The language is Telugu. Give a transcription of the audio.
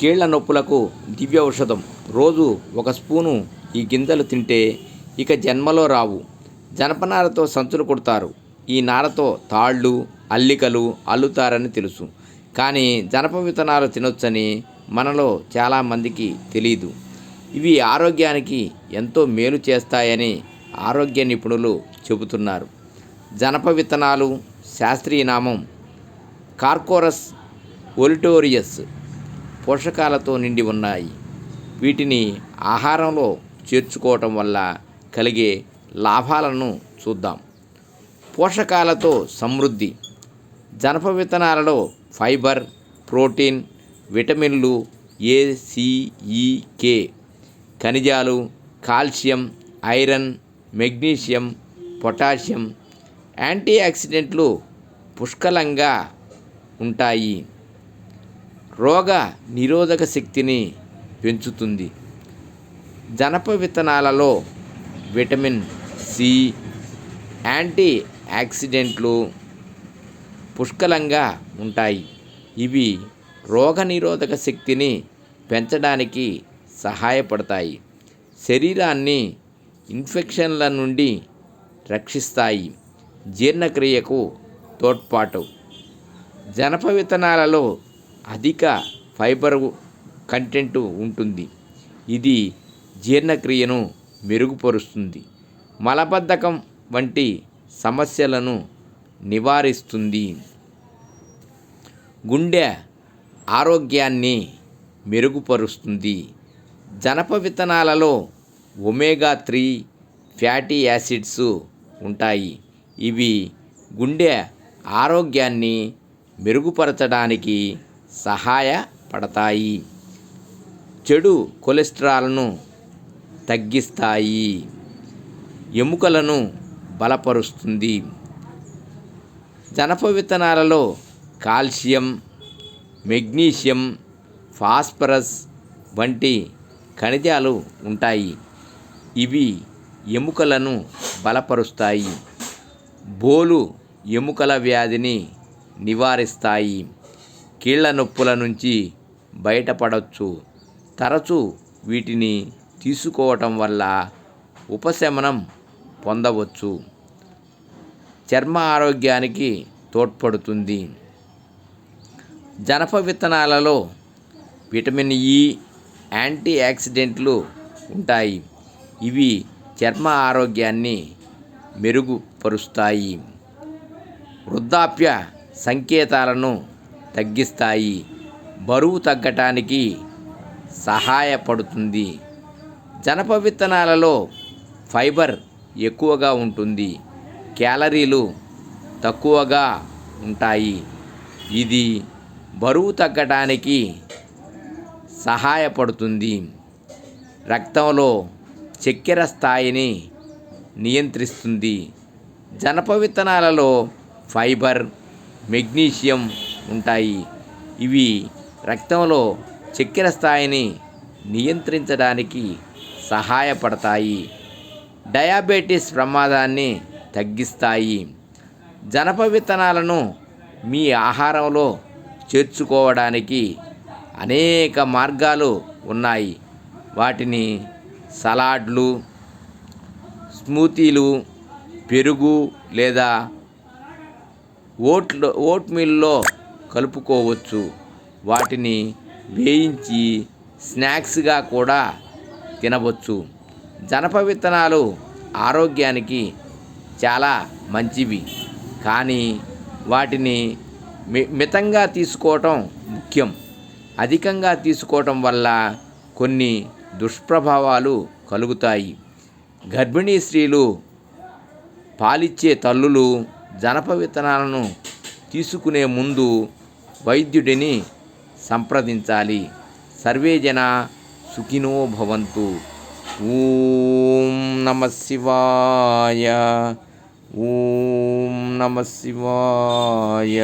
కీళ్ల నొప్పులకు దివ్య ఔషధం. రోజు ఒక స్పూను ఈ గింజలు తింటే ఇక జన్మలో రావు. జనపనారతో సంచులు కుడతారు. ఈ నారతో తాళ్ళు, అల్లికలు అల్లుతారని తెలుసు. కానీ జనప విత్తనాలు తినొచ్చని మనలో చాలామందికి తెలీదు. ఇవి ఆరోగ్యానికి ఎంతో మేలు చేస్తాయని ఆరోగ్య నిపుణులు చెబుతున్నారు. జనప విత్తనాలు శాస్త్రీయ నామం కార్కోరస్ ఒలిటోరియస్ పోషకాలతో నిండి ఉన్నాయి. వీటిని ఆహారంలో చేర్చుకోవటం వల్ల కలిగే లాభాలను చూద్దాం. పోషకాలతో సమృద్ధి. జనప విత్తనాలలో ఫైబర్, ప్రోటీన్, విటమిన్లు ఏ, సి, ఈ, కే, ఖనిజాలు, calcium, iron, magnesium, potassium, anti ఆక్సిడెంట్లు పుష్కలంగా ఉంటాయి. రోగ నిరోధక శక్తిని పెంచుతుంది. జనప విత్తనాలలో విటమిన్ సి, యాంటీ ఆక్సిడెంట్లు పుష్కలంగా ఉంటాయి. ఇవి రోగనిరోధక శక్తిని పెంచడానికి సహాయపడతాయి. శరీరాన్ని ఇన్ఫెక్షన్ల నుండి రక్షిస్తాయి. జీర్ణక్రియకు తోడ్పాటు. జనప విత్తనాలలో అధిక ఫైబర్ కంటెంట్ ఉంటుంది. ఇది జీర్ణక్రియను మెరుగుపరుస్తుంది. మలబద్ధకం వంటి సమస్యలను నివారిస్తుంది. గుండె ఆరోగ్యాన్ని మెరుగుపరుస్తుంది. జనప విత్తనాలలో ఒమేగా 3 ఫ్యాటీ యాసిడ్స్ ఉంటాయి. ఇవి గుండె ఆరోగ్యాన్ని మెరుగుపరచడానికి సహాయపడతాయి. చెడు కొలెస్ట్రాల్ను తగ్గిస్తాయి. ఎముకలను బలపరుస్తుంది. జనప విత్తనాలలో కాల్షియం, మెగ్నీషియం, ఫాస్ఫరస్ వంటి ఖనిజాలు ఉంటాయి. ఇవి ఎముకలను బలపరుస్తాయి. బోలు ఎముకల వ్యాధిని నివారిస్తాయి. కీళ్ల నొప్పుల నుంచి బయటపడవచ్చు. తరచూ వీటిని తీసుకోవటం వల్ల ఉపశమనం పొందవచ్చు. చర్మ ఆరోగ్యానికి తోడ్పడుతుంది. జనప విత్తనాలలో విటమిన్ ఈ, యాంటీ ఆక్సిడెంట్లు ఉంటాయి. ఇవి చర్మ ఆరోగ్యాన్ని మెరుగుపరుస్తాయి. వృద్ధాప్య సంకేతాలను తగ్గిస్తాయి. బరువు తగ్గటానికి సహాయపడుతుంది. జనప విత్తనాలలో ఫైబర్ ఎక్కువగా ఉంటుంది. క్యాలరీలు తక్కువగా ఉంటాయి. ఇది బరువు తగ్గటానికి సహాయపడుతుంది. రక్తంలో చక్కెర స్థాయిని నియంత్రిస్తుంది. జనప విత్తనాలలో ఫైబర్, మెగ్నీషియం ఉంటాయి. ఇవి రక్తంలో చక్కెర స్థాయిని నియంత్రించడానికి సహాయపడతాయి. డయాబెటీస్ ప్రమాదాన్ని తగ్గిస్తాయి. జనప విత్తనాలను మీ ఆహారంలో చేర్చుకోవడానికి అనేక మార్గాలు ఉన్నాయి. వాటిని సలాడ్లు, స్మూతీలు, పెరుగు లేదా ఓట్మీల్లో కలుపుకోవచ్చు. వాటిని వేయించి స్నాక్స్గా కూడా తినవచ్చు. జనప విత్తనాలు ఆరోగ్యానికి చాలా మంచివి, కానీ వాటిని మితంగా తీసుకోవటం ముఖ్యం. అధికంగా తీసుకోవటం వల్ల కొన్ని దుష్ప్రభావాలు కలుగుతాయి. గర్భిణీ స్త్రీలు, పాలిచ్చే తల్లులు జనప విత్తనాలను తీసుకునే ముందు వైద్యుడిని సంప్రదించాలి. సర్వే జన సుఖినో భవంతు. ఓం నమః శివాయ. ఓం నమః శివాయ.